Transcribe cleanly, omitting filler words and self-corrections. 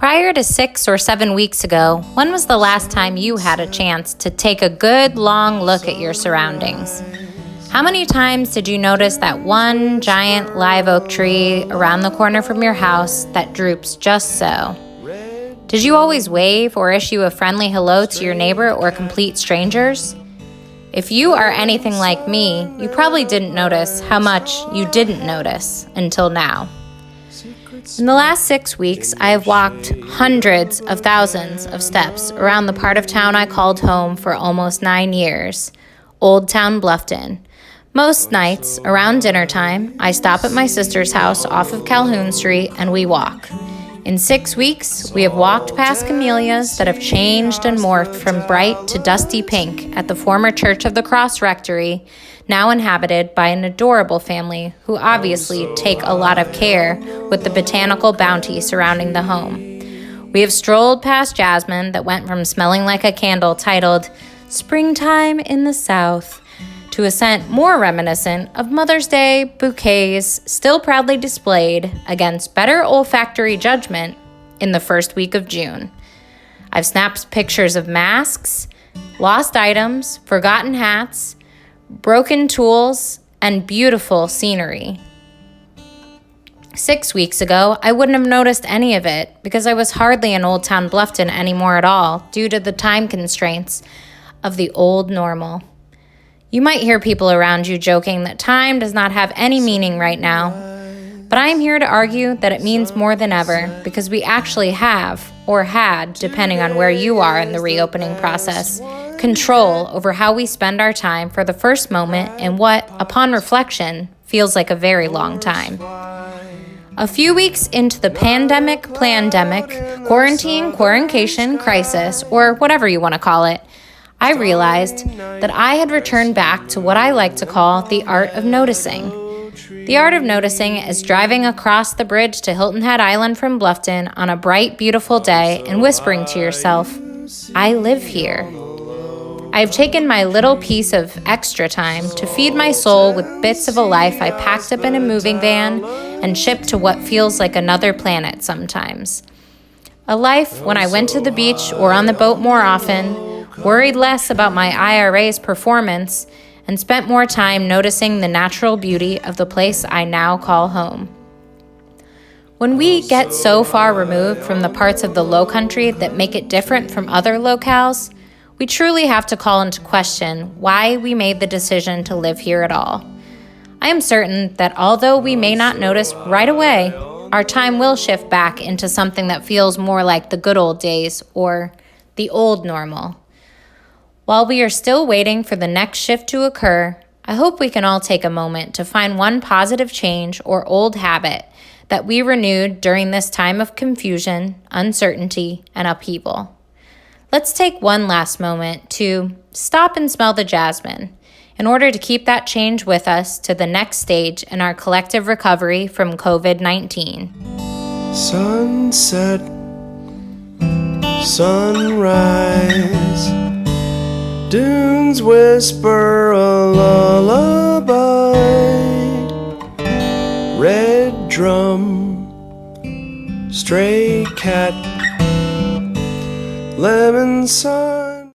Prior to 6 or 7 weeks ago, when was the last time you had a chance to take a good long look at your surroundings? How many times did you notice that one giant live oak tree around the corner from your house that droops just so? Did you always wave or issue a friendly hello to your neighbor or complete strangers? If you are anything like me, you probably didn't notice how much you didn't notice until now. In the last 6 weeks, I have walked hundreds of thousands of steps around the part of town I called home for almost 9 years, Old Town Bluffton. Most nights, around dinner time, I stop at my sister's house off of Calhoun Street and we walk. In 6 weeks, we have walked past camellias that have changed and morphed from bright to dusty pink at the former Church of the Cross Rectory, now inhabited by an adorable family who obviously take a lot of care with the botanical bounty surrounding the home. We have strolled past jasmine that went from smelling like a candle titled "Springtime in the South" to a scent more reminiscent of Mother's Day bouquets still proudly displayed against better olfactory judgment in the first week of June. I've snapped pictures of masks, lost items, forgotten hats, broken tools, and beautiful scenery. 6 weeks ago, I wouldn't have noticed any of it because I was hardly in Old Town Bluffton anymore at all due to the time constraints of the old normal. You might hear people around you joking that time does not have any meaning right now, but I am here to argue that it means more than ever because we actually have, or had, depending on where you are in the reopening process, control over how we spend our time for the first moment in what, upon reflection, feels like a very long time. A few weeks into the plandemic, quarantine crisis, or whatever you want to call it, I realized that I had returned back to what I like to call the art of noticing. The art of noticing is driving across the bridge to Hilton Head Island from Bluffton on a bright, beautiful day and whispering to yourself, "I live here." I've taken my little piece of extra time to feed my soul with bits of a life I packed up in a moving van and shipped to what feels like another planet sometimes. A life when I went to the beach or on the boat more often, worried less about my IRA's performance, and spent more time noticing the natural beauty of the place I now call home. When we get so far removed from the parts of the Lowcountry that make it different from other locales, we truly have to call into question why we made the decision to live here at all. I am certain that although we may not notice right away, our time will shift back into something that feels more like the good old days or the old normal. While we are still waiting for the next shift to occur, I hope we can all take a moment to find one positive change or old habit that we renewed during this time of confusion, uncertainty, and upheaval. Let's take one last moment to stop and smell the jasmine in order to keep that change with us to the next stage in our collective recovery from COVID-19. Sunset, sunrise, dunes whisper a lullaby, red drum, stray cat, lemon sun.